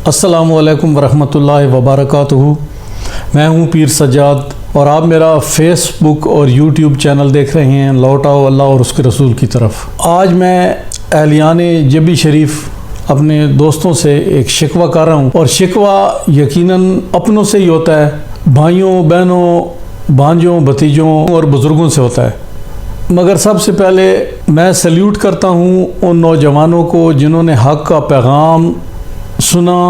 السلام علیکم ورحمۃ اللہ وبرکاتہ۔ میں ہوں پیر سجاد اور آپ میرا فیس بک اور یوٹیوب چینل دیکھ رہے ہیں لوٹاؤ اللہ اور اس کے رسول کی طرف۔ آج میں اہلیان جبی شریف اپنے دوستوں سے ایک شکوہ کر رہا ہوں، اور شکوہ یقیناً اپنوں سے ہی ہوتا ہے، بھائیوں بہنوں بھانجوں بھتیجوں اور بزرگوں سے ہوتا ہے۔ مگر سب سے پہلے میں سلیوٹ کرتا ہوں ان نوجوانوں کو جنہوں نے حق کا پیغام سنا،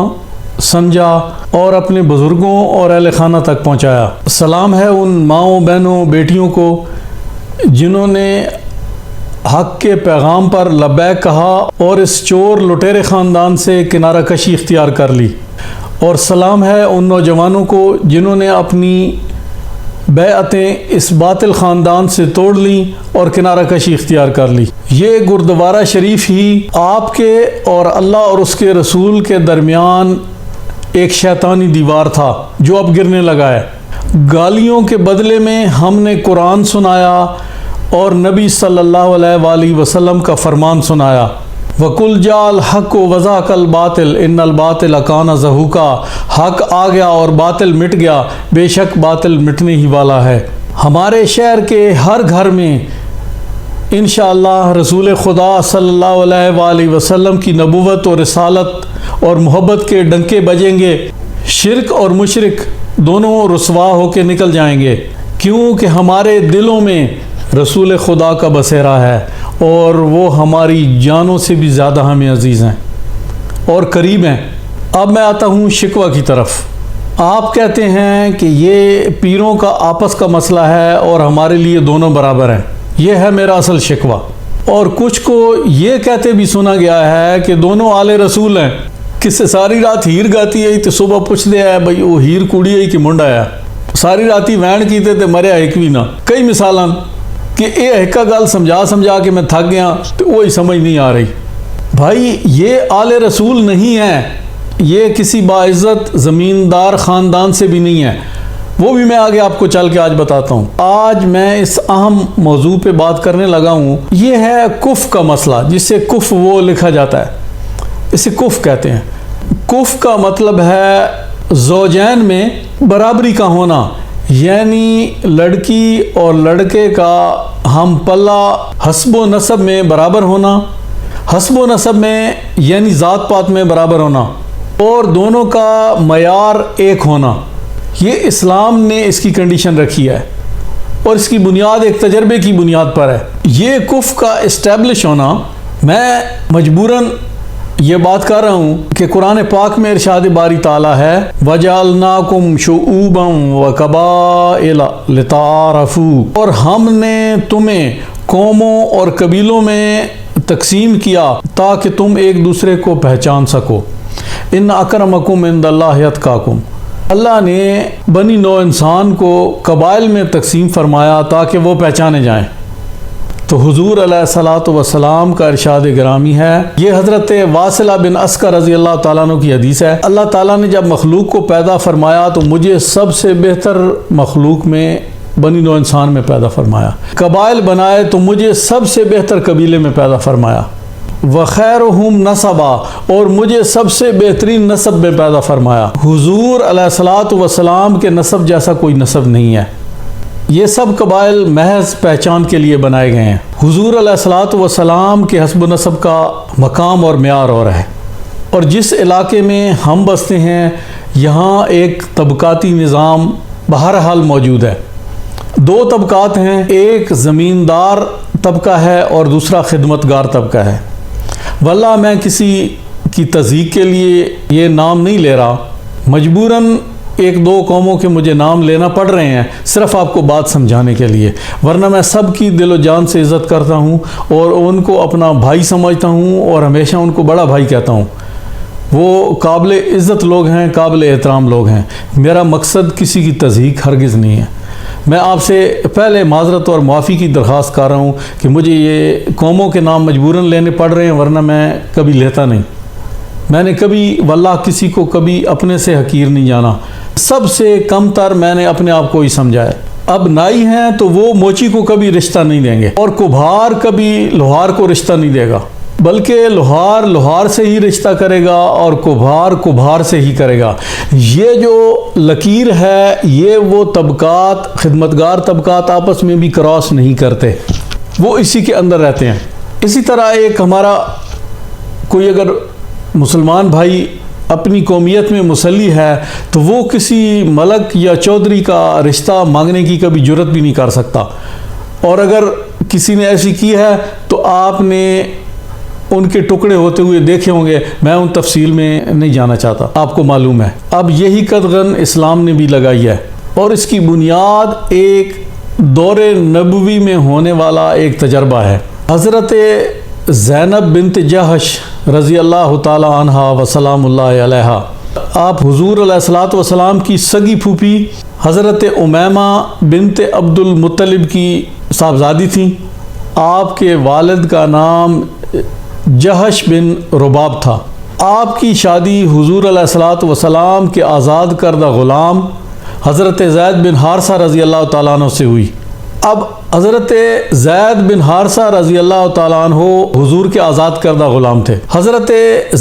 سمجھا اور اپنے بزرگوں اور اہل خانہ تک پہنچایا۔ سلام ہے ان ماؤں بہنوں بیٹیوں کو جنہوں نے حق کے پیغام پر لبیک کہا اور اس چور لٹیرے خاندان سے کنارہ کشی اختیار کر لی، اور سلام ہے ان نوجوانوں کو جنہوں نے اپنی بیعتیں اس باطل خاندان سے توڑ لیں اور کنارہ کشی اختیار کر لی۔ یہ گردوارہ شریف ہی آپ کے اور اللہ اور اس کے رسول کے درمیان ایک شیطانی دیوار تھا جو اب گرنے لگا ہے۔ گالیوں کے بدلے میں ہم نے قرآن سنایا اور نبی صلی اللہ علیہ وآلہ وسلم کا فرمان سنایا۔ وَقُلْ جَاءَ الْحَقُّ وَزَهَقَ الْبَاطِلُ إِنَّ الْبَاطِلَ كَانَ زَهُوقًا۔ حق آ گیا اور باطل مٹ گیا، بے شک باطل مٹنے ہی والا ہے۔ ہمارے شہر کے ہر گھر میں انشاءاللہ رسول خدا صلی اللہ علیہ وآلہ وسلم کی نبوت اور رسالت اور محبت کے ڈنکے بجیں گے۔ شرک اور مشرک دونوں رسوا ہو کے نکل جائیں گے، کیونکہ ہمارے دلوں میں رسول خدا کا بسیرا ہے اور وہ ہماری جانوں سے بھی زیادہ ہمیں عزیز ہیں اور قریب ہیں۔ اب میں آتا ہوں شکوہ کی طرف۔ آپ کہتے ہیں کہ یہ پیروں کا آپس کا مسئلہ ہے اور ہمارے لیے دونوں برابر ہیں، یہ ہے میرا اصل شکوہ۔ اور کچھ کو یہ کہتے بھی سنا گیا ہے کہ دونوں آل رسول ہیں، کس سے ساری رات ہیر گاتی ہے تو صبح پوچھ دیا ہے بھائی وہ ہیر کوڑی ہے کہ منڈا ہے، ساری راتی وین کیتے تے مریا ایک بھی نہ۔ کئی مثالاں کہ یہ ایک گل سمجھا کے میں تھک گیا تو وہی سمجھ نہیں آ رہی۔ بھائی یہ آل رسول نہیں ہے، یہ کسی باعزت زمیندار خاندان سے بھی نہیں ہے، وہ بھی میں آگے آپ کو چل کے آج بتاتا ہوں۔ آج میں اس اہم موضوع پہ بات کرنے لگا ہوں، یہ ہے کف کا مسئلہ، جس سے کف وہ لکھا جاتا ہے، اسے کف کہتے ہیں۔ کف کا مطلب ہے زوجین میں برابری کا ہونا، یعنی لڑکی اور لڑکے کا ہم پلہ حسب و نسب میں برابر ہونا، حسب و نسب میں یعنی ذات پات میں برابر ہونا، اور دونوں کا معیار ایک ہونا۔ یہ اسلام نے اس کی کنڈیشن رکھی ہے اور اس کی بنیاد ایک تجربے کی بنیاد پر ہے۔ یہ کف کا اسٹیبلش ہونا، میں مجبوراً یہ بات کر رہا ہوں کہ قرآن پاک میں ارشاد باری تعالیٰ ہے وَجَعَلْنَاكُمْ شُعُوبًا وَقَبَائِلَ لِتَعَارَفُوا، اور ہم نے تمہیں قوموں اور قبیلوں میں تقسیم کیا تاکہ تم ایک دوسرے کو پہچان سکو۔ إِنَّ أَكْرَمَكُمْ عِندَ اللَّهِ أَتْقَاكُمْ، اللہ نے بنی نو انسان کو قبائل میں تقسیم فرمایا تاکہ وہ پہچانے جائیں۔ تو حضور علیہ الصلوۃ والسلام کا ارشاد گرامی ہے، یہ حضرت واصلہ بن عسکر رضی اللہ تعالیٰ عنہ کی حدیث ہے، اللہ تعالیٰ نے جب مخلوق کو پیدا فرمایا تو مجھے سب سے بہتر مخلوق میں بنی نو انسان میں پیدا فرمایا، قبائل بنائے تو مجھے سب سے بہتر قبیلے میں پیدا فرمایا، وخیرہم نسبا، اور مجھے سب سے بہترین نسب میں پیدا فرمایا۔ حضور علیہ الصلوۃ والسلام کے نسب جیسا کوئی نسب نہیں ہے، یہ سب قبائل محض پہچان کے لیے بنائے گئے ہیں۔ حضور علیہ الصلوۃ والسلام کے حسب و نسب کا مقام اور معیار اور ہے، اور جس علاقے میں ہم بستے ہیں یہاں ایک طبقاتی نظام بہرحال موجود ہے۔ دو طبقات ہیں، ایک زمیندار طبقہ ہے اور دوسرا خدمتگار طبقہ ہے۔ واللہ میں کسی کی تصدیق کے لیے یہ نام نہیں لے رہا، مجبوراً ایک دو قوموں کے مجھے نام لینا پڑ رہے ہیں صرف آپ کو بات سمجھانے کے لیے، ورنہ میں سب کی دل و جان سے عزت کرتا ہوں اور ان کو اپنا بھائی سمجھتا ہوں اور ہمیشہ ان کو بڑا بھائی کہتا ہوں۔ وہ قابل عزت لوگ ہیں، قابل احترام لوگ ہیں۔ میرا مقصد کسی کی تضحیق ہرگز نہیں ہے۔ میں آپ سے پہلے معذرت اور معافی کی درخواست کر رہا ہوں کہ مجھے یہ قوموں کے نام مجبوراً لینے پڑ رہے ہیں، ورنہ میں کبھی لیتا نہیں۔ میں نے کبھی واللہ کسی کو کبھی اپنے سے حقیر نہیں جانا، سب سے کم تر میں نے اپنے آپ کو ہی سمجھا ہے۔ اب نائی ہیں تو وہ موچی کو کبھی رشتہ نہیں دیں گے اور کبھار کبھی لوہار کو رشتہ نہیں دے گا۔ بلکہ لوہار لوہار سے ہی رشتہ کرے گا اور کبھار کبھار سے ہی کرے گا۔ یہ جو لکیر ہے یہ وہ طبقات، خدمتگار طبقات آپس میں بھی کراس نہیں کرتے، وہ اسی کے اندر رہتے ہیں۔ اسی طرح ایک ہمارا کوئی اگر مسلمان بھائی اپنی قومیت میں مسلح ہے تو وہ کسی ملک یا چودھری کا رشتہ مانگنے کی کبھی جرت بھی نہیں کر سکتا، اور اگر کسی نے ایسی کی ہے تو آپ نے ان کے ٹکڑے ہوتے ہوئے دیکھے ہوں گے، میں ان تفصیل میں نہیں جانا چاہتا، آپ کو معلوم ہے۔ اب یہی قدغن اسلام نے بھی لگائی ہے، اور اس کی بنیاد ایک دور نبوی میں ہونے والا ایک تجربہ ہے۔ حضرت زینب بنت جہش رضی اللہ تعالی عنہ وسلام اللہ علیہا، آپ حضور علیہ الصلوۃ والسلام کی سگی پھوپھی حضرت امیمہ بنت عبد المطلب کی صاحبزادی تھیں۔ آپ کے والد کا نام جہش بن رباب تھا۔ آپ کی شادی حضور علیہ الصلوۃ والسلام کے آزاد کردہ غلام حضرت زید بن حارثہ رضی اللہ تعالیٰ عنہ سے ہوئی۔ اب حضرت زید بن حارثہ رضی اللہ تعالیٰ عنہ حضور کے آزاد کردہ غلام تھے۔ حضرت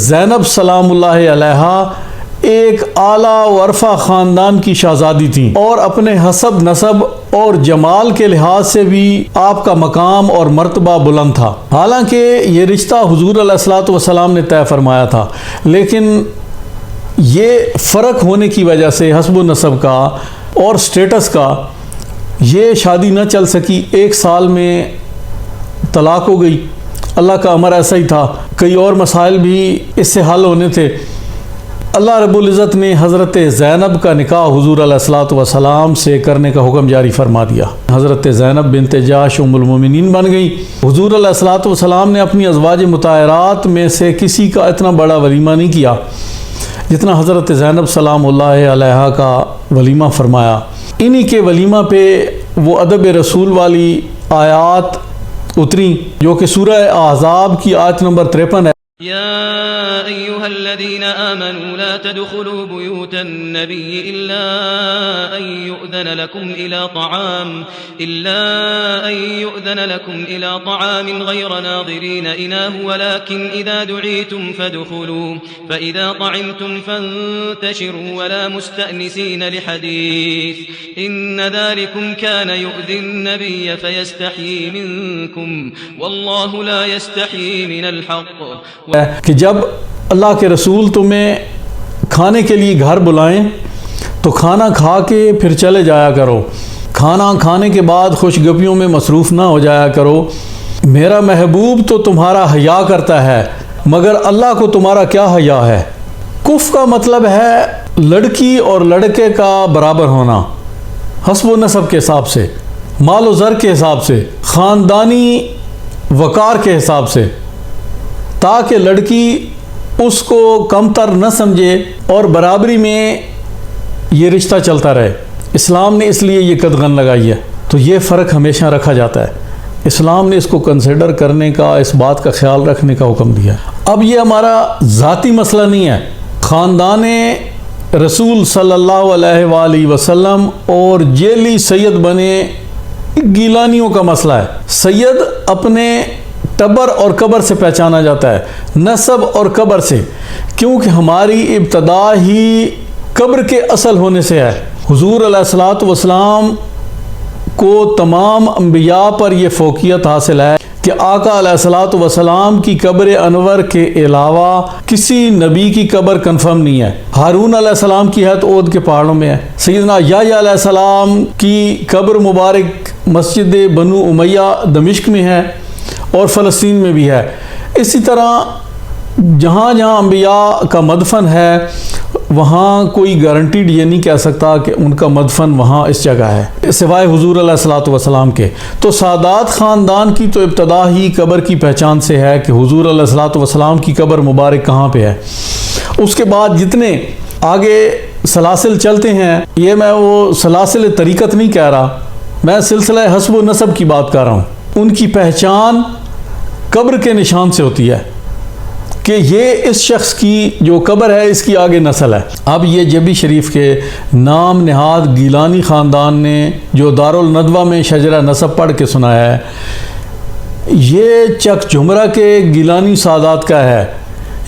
زینب سلام اللہ علیہا ایک اعلیٰ و عرفہ خاندان کی شہزادی تھیں، اور اپنے حسب نسب اور جمال کے لحاظ سے بھی آپ کا مقام اور مرتبہ بلند تھا۔ حالانکہ یہ رشتہ حضور علیہ الصلوۃ والسلام نے طے فرمایا تھا، لیکن یہ فرق ہونے کی وجہ سے حسب نسب کا اور سٹیٹس کا یہ شادی نہ چل سکی۔ 1 سال میں طلاق ہو گئی۔ اللہ کا امر ایسا ہی تھا، کئی اور مسائل بھی اس سے حل ہونے تھے۔ اللہ رب العزت نے حضرت زینب کا نکاح حضور علیہ الصلوۃ والسلام سے کرنے کا حکم جاری فرما دیا۔ حضرت زینب بنت جہش ام المومنین بن گئی۔ حضور علیہ الصلوۃ والسلام نے اپنی ازواج مطہرات میں سے کسی کا اتنا بڑا ولیمہ نہیں کیا جتنا حضرت زینب سلام اللہ علیہا کا ولیمہ فرمایا۔ انہی کے ولیمہ پہ وہ ادب رسول والی آیات اتری جو کہ سورہ احزاب کی آیت نمبر 53 ہے۔ يا أيها الذين آمنوا لا تدخلوا بيوت النبي إلا أن يؤذن لكم إلى طعام غير ناظرين إناه ولكن إذا دعيتم فادخلوا فإذا طعمتم فانتشروا ولا مستأنسين لحديث إن ذلكم كان يؤذي النبي فيستحيي منكم والله لا يستحيي من الحق۔ کہ جب اللہ کے رسول تمہیں کھانے کے لیے گھر بلائیں تو کھانا کھا کے پھر چلے جایا کرو، کھانا کھانے کے بعد خوش گپیوں میں مصروف نہ ہو جایا کرو۔ میرا محبوب تو تمہارا حیا کرتا ہے مگر اللہ کو تمہارا کیا حیا ہے۔ کف کا مطلب ہے لڑکی اور لڑکے کا برابر ہونا، حسب و نسب کے حساب سے، مال و زر کے حساب سے، خاندانی وقار کے حساب سے، تاکہ لڑکی اس کو کمتر نہ سمجھے اور برابری میں یہ رشتہ چلتا رہے۔ اسلام نے اس لیے یہ قدغن لگائی ہے، تو یہ فرق ہمیشہ رکھا جاتا ہے۔ اسلام نے اس کو کنسیڈر کرنے کا، اس بات کا خیال رکھنے کا حکم دیا ہے۔ اب یہ ہمارا ذاتی مسئلہ نہیں ہے، خاندان رسول صلی اللہ علیہ وآلہ وسلم اور جیلی سید بنے گیلانیوں کا مسئلہ ہے۔ سید اپنے ٹبر اور قبر سے پہچانا جاتا ہے، نسب اور قبر سے، کیونکہ ہماری ابتدا ہی قبر کے اصل ہونے سے ہے۔ حضور علیہ الصلوۃ والسلام کو تمام انبیاء پر یہ فوقیت حاصل ہے کہ آقا علیہ الصلوۃ والسلام کی قبر انور کے علاوہ کسی نبی کی قبر کنفرم نہیں ہے۔ ہارون علیہ السلام کی ہے تو عود کے پہاڑوں میں ہے۔ سیدنا یحییٰ علیہ السلام کی قبر مبارک مسجد بنو امیہ دمشق میں ہے اور فلسطین میں بھی ہے۔ اسی طرح جہاں جہاں انبیاء کا مدفن ہے وہاں کوئی گارنٹیڈ یہ نہیں کہہ سکتا کہ ان کا مدفن وہاں اس جگہ ہے سوائے حضور علیہ الصلوۃ والسلام کے۔ تو سادات خاندان کی تو ابتدا ہی قبر کی پہچان سے ہے کہ حضور علیہ الصلوۃ والسلام کی قبر مبارک کہاں پہ ہے۔ اس کے بعد جتنے آگے سلاسل چلتے ہیں، یہ میں وہ سلاسل طریقت نہیں کہہ رہا، میں سلسلہ حسب و نسب کی بات کر رہا ہوں۔ ان کی پہچان قبر کے نشان سے ہوتی ہے کہ یہ اس شخص کی جو قبر ہے اس کی آگے نسل ہے۔ اب یہ جبی شریف کے نام نہاد گیلانی خاندان نے جو دارالندوہ میں شجرہ نسب پڑھ کے سنایا ہے، یہ چک جھمرہ کے گیلانی سادات کا ہے.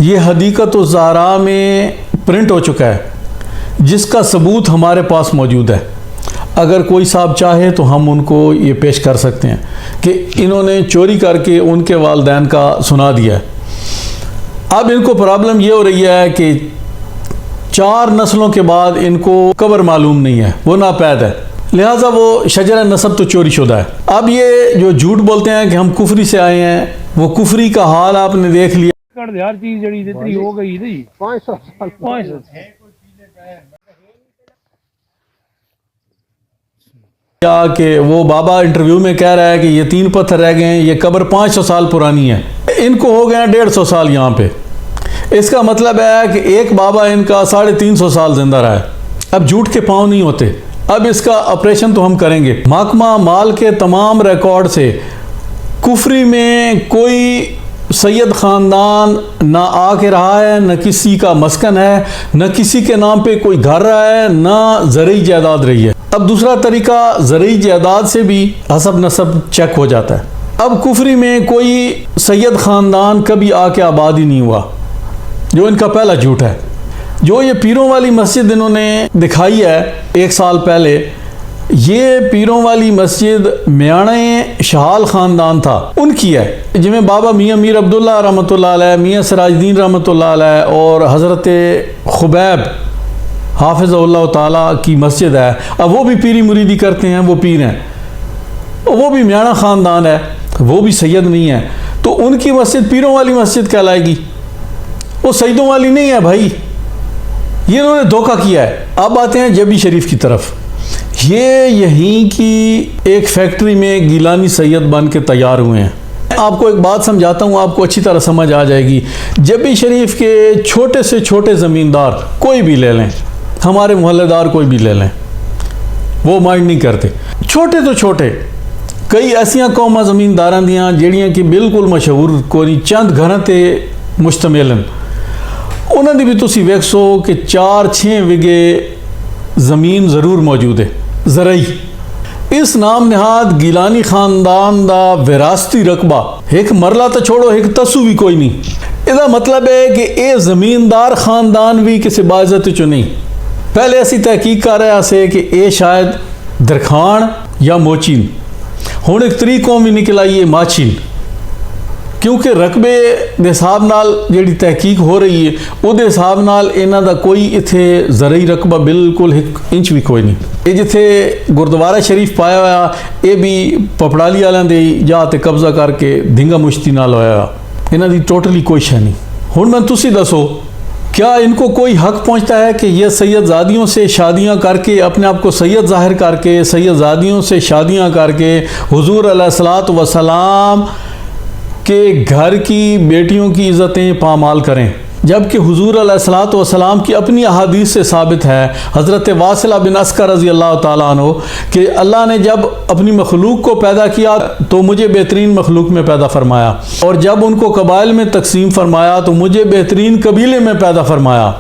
یہ حدیقت الزہراء میں پرنٹ ہو چکا ہے جس کا ثبوت ہمارے پاس موجود ہے. اگر کوئی صاحب چاہے تو ہم ان کو یہ پیش کر سکتے ہیں کہ انہوں نے چوری کر کے ان کے والدین کا سنا دیا ہے. اب ان کو پرابلم یہ ہو رہی ہے کہ 4 نسلوں کے بعد ان کو قبر معلوم نہیں ہے, وہ ناپید ہے, لہٰذا وہ شجرہ نسب تو چوری شدہ ہے. اب یہ جو جھوٹ بولتے ہیں کہ ہم کفری سے آئے ہیں, وہ کفری کا حال آپ نے دیکھ لیا. ہر چیز جڑی جتنی ہو گئی تھی 500 سال کہ وہ بابا انٹرویو میں کہہ رہا ہے کہ یہ 3 پتھر رہ گئے ہیں, یہ قبر 500 سال پرانی ہے. ان کو ہو گئے ہیں 150 سال یہاں پہ. اس کا مطلب ہے کہ ایک بابا ان کا 350 سال زندہ رہا ہے. اب جھوٹ کے پاؤں نہیں ہوتے. اب اس کا آپریشن تو ہم کریں گے. محکمہ مال کے تمام ریکارڈ سے کفری میں کوئی سید خاندان نہ آ کے رہا ہے, نہ کسی کا مسکن ہے, نہ کسی کے نام پہ کوئی گھر رہا ہے, نہ زرعی جائیداد رہی ہے. اب دوسرا طریقہ زرعی جائیداد سے بھی حسب نسب چیک ہو جاتا ہے. اب کفری میں کوئی سید خاندان کبھی آ کے آباد ہی نہیں ہوا, جو ان کا پہلا جھوٹ ہے. جو یہ پیروں والی مسجد انہوں نے دکھائی ہے 1 سال پہلے, یہ پیروں والی مسجد میانے شہال خاندان تھا ان کی ہے, جن میں بابا میاں میر عبداللہ رحمۃ اللہ علیہ, میاں سراج الدین رحمۃ اللہ علیہ اور حضرت خبیب حافظ اللہ تعالیٰ کی مسجد ہے. اب وہ بھی پیری مریدی کرتے ہیں, وہ پیر ہیں, وہ بھی میانہ خاندان ہے, وہ بھی سید نہیں ہے, تو ان کی مسجد پیروں والی مسجد کہلائے گی, وہ سیدوں والی نہیں ہے بھائی. یہ انہوں نے دھوکہ کیا ہے. اب آتے ہیں جبی شریف کی طرف. یہ یہیں کی ایک فیکٹری میں گیلانی سید بن کے تیار ہوئے ہیں. آپ کو ایک بات سمجھاتا ہوں, آپ کو اچھی طرح سمجھ آ جائے گی. جبی شریف کے چھوٹے سے چھوٹے زمیندار کوئی بھی لے لیں, ہمارے محلے دار کوئی بھی لے لیں, وہ مائنڈ نہیں کرتے. چھوٹے تو چھوٹے کئی ایسیاں قوماں زمینداراں دیاں جہڑیاں کہ بالکل مشہور کوئی چند گھراں تے مشتمل ہیں. انہوں نے بھی تسی ویکسو کہ 4-6 وگے زمین ضرور موجود ہے زرعی. اس نام نہاد گیلانی خاندان دا وراثتی رقبہ ایک مرلہ تو چھوڑو, ایک تسو بھی کوئی نہیں. اس مطلب ہے کہ اے زمیندار خاندان بھی کسی باعزت چو نہیں. پہلے اسی تحقیق کر رہے سے کہ اے شاید درخان یا موچین, ہوں ایک 3 قوم بھی نکل آئی ہے ماچین, کیونکہ رقبے دے حساب نال جیڑی تحقیق ہو رہی ہے وہ دے حساب نال انہاں دا کوئی اتھے زرعی رقبہ بالکل 1 انچ بھی کوئی نہیں. یہ جتھے گردوارہ شریف پایا ہوا یہ بھی پپڑالی والوں دے جا تے قبضہ کر کے دھنگا مشتی نال ہویا ہوا, انہاں دی ٹوٹلی کوئی شے نہیں. ہن میں تسی دسو کیا ان کو کوئی حق پہنچتا ہے کہ یہ سید زادیوں سے شادیاں کر کے, اپنے آپ کو سید ظاہر کر کے, سید زادیوں سے شادیاں کر کے حضور علیہ الصلوۃ والسلام کہ گھر کی بیٹیوں کی عزتیں پامال کریں, جبکہ حضور علیہ الصلوۃ والسلام کی اپنی احادیث سے ثابت ہے, حضرت واصلہ بن اسکر رضی اللہ تعالیٰ عنہ, کہ اللہ نے جب اپنی مخلوق کو پیدا کیا تو مجھے بہترین مخلوق میں پیدا فرمایا, اور جب ان کو قبائل میں تقسیم فرمایا تو مجھے بہترین قبیلے میں پیدا فرمایا.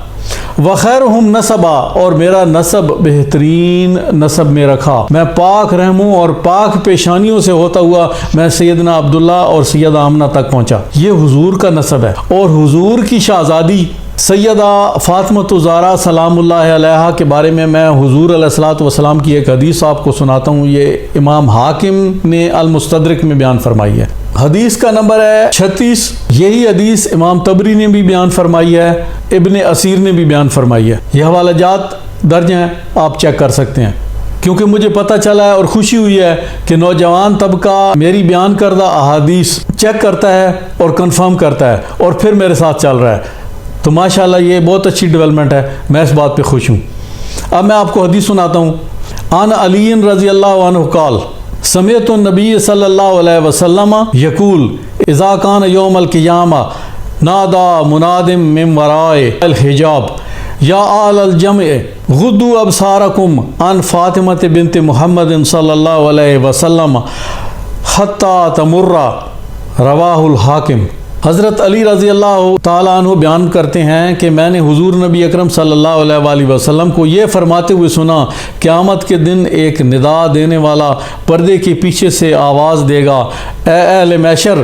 وخیرہم نسبا, اور میرا نسب بہترین نسب میں رکھا, میں پاک رحموں اور پاک پیشانیوں سے ہوتا ہوا میں سیدنا عبداللہ اور سیدہ آمنہ تک پہنچا. یہ حضور کا نسب ہے. اور حضور کی شہزادی سیدہ فاطمہ الزہراء سلام اللہ علیہا کے بارے میں حضور علیہ الصلوۃ والسلام کی ایک حدیث آپ کو سناتا ہوں. یہ امام حاکم نے المستدرک میں بیان فرمائی ہے. حدیث کا نمبر ہے 36. یہی حدیث امام طبری نے بھی بیان فرمائی ہے, ابن اسیر نے بھی بیان فرمائی ہے. یہ حوالہ جات درج ہیں, آپ چیک کر سکتے ہیں. کیونکہ مجھے پتہ چلا ہے اور خوشی ہوئی ہے کہ نوجوان طبقہ میری بیان کردہ احادیث چیک کرتا ہے اور کنفرم کرتا ہے اور پھر میرے ساتھ چل رہا ہے, تو ماشاءاللہ یہ بہت اچھی ڈیولپمنٹ ہے. میں اس بات پہ خوش ہوں. اب میں آپ کو حدیث سناتا ہوں. عن علی رضی اللہ عنہ قال سمعت النبی صلی اللہ علیہ وسلم یقول اذا کان یوم القیامہ نادا منادم من ورائے الحجاب یا آل الجمع غدو ابصارکم عن فاطمہ بنت محمد صلی اللہ علیہ وسلم حتی تمر. رواہ الحاکم. حضرت علی رضی اللہ تعالیٰ عنہ بیان کرتے ہیں کہ میں نے حضور نبی اکرم صلی اللہ علیہ وآلہ وسلم کو یہ فرماتے ہوئے سنا، قیامت کے دن ایک ندا دینے والا پردے کے پیچھے سے آواز دے گا، اے اہل محشر،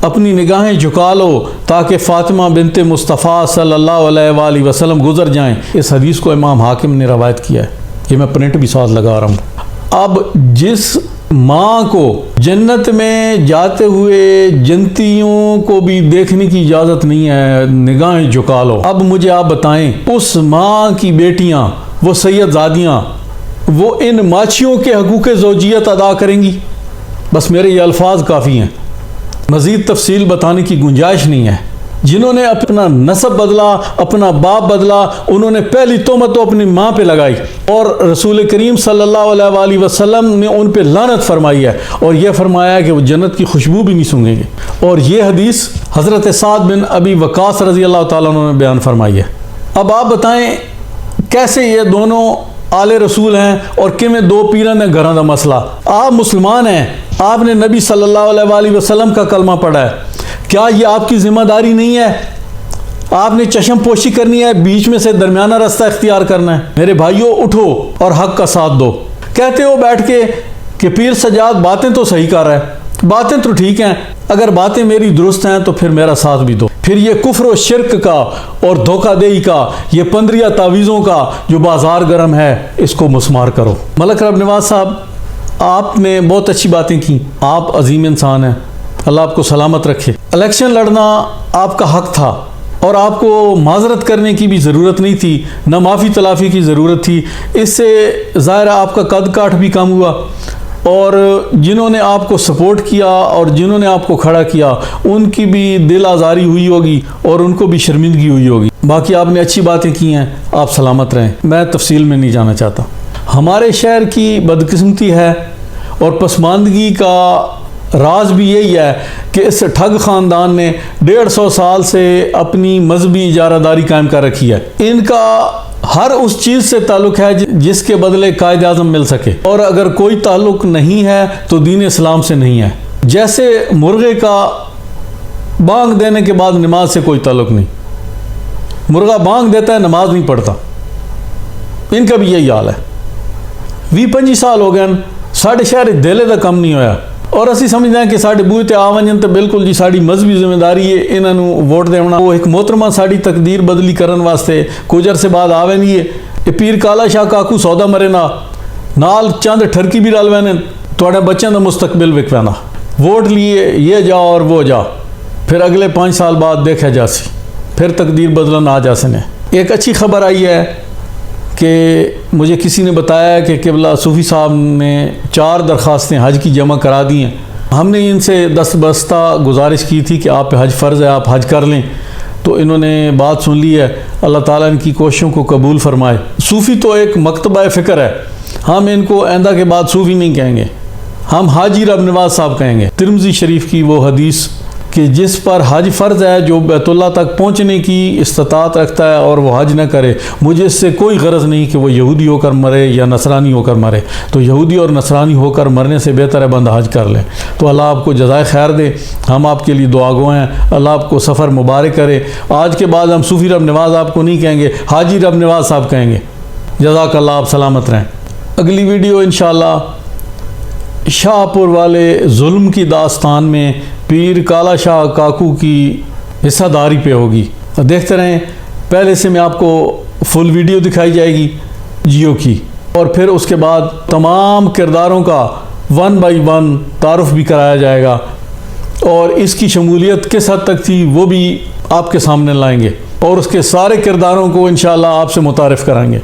اپنی نگاہیں جھکا لو تاکہ فاطمہ بنت مصطفیٰ صلی اللہ علیہ وآلہ وسلم گزر جائیں۔ اس حدیث کو امام حاکم نے روایت کیا ہے، یہ میں پرنٹ بھی ساتھ لگا رہا ہوں۔ اب جس ماں کو جنت میں جاتے ہوئے جنتیوں کو بھی دیکھنے کی اجازت نہیں ہے، نگاہیں جھکا لو، اب مجھے آپ بتائیں اس ماں کی بیٹیاں، وہ سید زادیاں، وہ ان ماچھیوں کے حقوق زوجیت ادا کریں گی؟ بس میرے یہ الفاظ کافی ہیں، مزید تفصیل بتانے کی گنجائش نہیں ہے۔ جنہوں نے اپنا نسب بدلا، اپنا باپ بدلا، انہوں نے پہلی تہمت تو اپنی ماں پہ لگائی، اور رسول کریم صلی اللہ علیہ وآلہ وسلم نے ان پہ لعنت فرمائی ہے، اور یہ فرمایا کہ وہ جنت کی خوشبو بھی نہیں سونگیں گے۔ اور یہ حدیث حضرت سعد بن ابی وقاص رضی اللہ تعالیٰ عنہ نے بیان فرمائی ہے۔ اب آپ بتائیں کیسے یہ دونوں آل رسول ہیں اور کیویں دو پیراں دے گھراں دا مسئلہ؟ آپ مسلمان ہیں، آپ نے نبی صلی اللہ علیہ وآلہ وسلم کا کلمہ پڑھا ہے، کیا یہ آپ کی ذمہ داری نہیں ہے؟ آپ نے چشم پوشی کرنی ہے، بیچ میں سے درمیانہ راستہ اختیار کرنا ہے؟ میرے بھائیوں، اٹھو اور حق کا ساتھ دو۔ کہتے ہو بیٹھ کے کہ پیر سجاد باتیں تو صحیح کر رہا ہے، باتیں تو ٹھیک ہیں، اگر باتیں میری درست ہیں تو پھر میرا ساتھ بھی دو۔ پھر یہ کفر و شرک کا اور دھوکہ دہی کا، یہ پندریہ تعویذوں کا جو بازار گرم ہے، اس کو مسمار کرو۔ ملک رب نواز صاحب، آپ نے بہت اچھی باتیں کی، آپ عظیم انسان ہیں، اللہ آپ کو سلامت رکھے۔ الیکشن لڑنا آپ کا حق تھا، اور آپ کو معذرت کرنے کی بھی ضرورت نہیں تھی، نہ معافی تلافی کی ضرورت تھی، اس سے ظاہر آپ کا قد کاٹ بھی کم ہوا، اور جنہوں نے آپ کو سپورٹ کیا اور جنہوں نے آپ کو کھڑا کیا ان کی بھی دل آزاری ہوئی ہوگی اور ان کو بھی شرمندگی ہوئی ہوگی۔ باقی آپ نے اچھی باتیں کی ہیں، آپ سلامت رہیں، میں تفصیل میں نہیں جانا چاہتا۔ ہمارے شہر کی بدقسمتی ہے اور پسماندگی کا راز بھی یہی ہے کہ اس ٹھگ خاندان نے 150 سال سے اپنی مذہبی اجارہ داری قائم کر رکھی ہے۔ ان کا ہر اس چیز سے تعلق ہے جس کے بدلے قائد اعظم مل سکے، اور اگر کوئی تعلق نہیں ہے تو دین اسلام سے نہیں ہے۔ جیسے مرغے کا بانگ دینے کے بعد نماز سے کوئی تعلق نہیں، مرغا بانگ دیتا ہے نماز نہیں پڑھتا، ان کا بھی یہی حال ہے۔ 20-25 سال ہو گئے ساڑھے شہر دہلے دا کم نہیں ہویا، اور اسی سمجھتے ہیں کہ ساڑھے بوئے تے آ ونجن تے بالکل جی ساڑھی مذہبی ذمہ داری ہے انہاں نوں ووٹ دینا۔ وہ ایک محترمہ ساڑھی تقدیر بدلی کرن واسطے کچھ عرصے بعد آ ویندی ہے، یہ پیر کالا شاہ کاکو سودا مرے نال چند ٹھرکی بھی رل وینے، تواڈے بچیاں دا مستقبل وک پینا، ووٹ لیے یہ جا اور وہ جا، پھر اگلے 5 سال بعد دیکھا جاسی، پھر تقدیر بدلن آ جاسے نے۔ ایک اچھی خبر آئی ہے کہ مجھے کسی نے بتایا کہ قبلہ صوفی صاحب نے 4 درخواستیں حج کی جمع کرا دی ہیں۔ ہم نے ان سے دستبستہ گزارش کی تھی کہ آپ پہ حج فرض ہے، آپ حج کر لیں، تو انہوں نے بات سن لی ہے، اللہ تعالیٰ ان کی کوششوں کو قبول فرمائے۔ صوفی تو ایک مکتبہ فکر ہے، ہم ان کو آئندہ کے بعد صوفی نہیں کہیں گے، ہم حاجی رب نواز صاحب کہیں گے۔ ترمذی شریف کی وہ حدیث کہ جس پر حج فرض ہے، جو بیت اللہ تک پہنچنے کی استطاعت رکھتا ہے اور وہ حج نہ کرے، مجھے اس سے کوئی غرض نہیں کہ وہ یہودی ہو کر مرے یا نصرانی ہو کر مرے، تو یہودی اور نصرانی ہو کر مرنے سے بہتر ہے بندہ حج کر لے۔ تو اللہ آپ کو جزائے خیر دے، ہم آپ کے لیے دعا گو ہیں، اللہ آپ کو سفر مبارک کرے۔ آج کے بعد ہم صوفی رب نواز آپ کو نہیں کہیں گے، حاجی رب نواز صاحب کہیں گے۔ جزاک اللہ، آپ سلامت رہیں۔ اگلی ویڈیو انشاءاللہ شاہ پور والے ظلم کی داستان میں پیر کالا شاہ کاکو کی حصہ داری پہ ہوگی، دیکھتے رہیں۔ پہلے سے میں آپ کو فل ویڈیو دکھائی جائے گی جیو کی، اور پھر اس کے بعد تمام کرداروں کا 1 بائی 1 تعارف بھی کرایا جائے گا، اور اس کی شمولیت کس حد تک تھی وہ بھی آپ کے سامنے لائیں گے، اور اس کے سارے کرداروں کو انشاءاللہ آپ سے متعارف کرائیں گے۔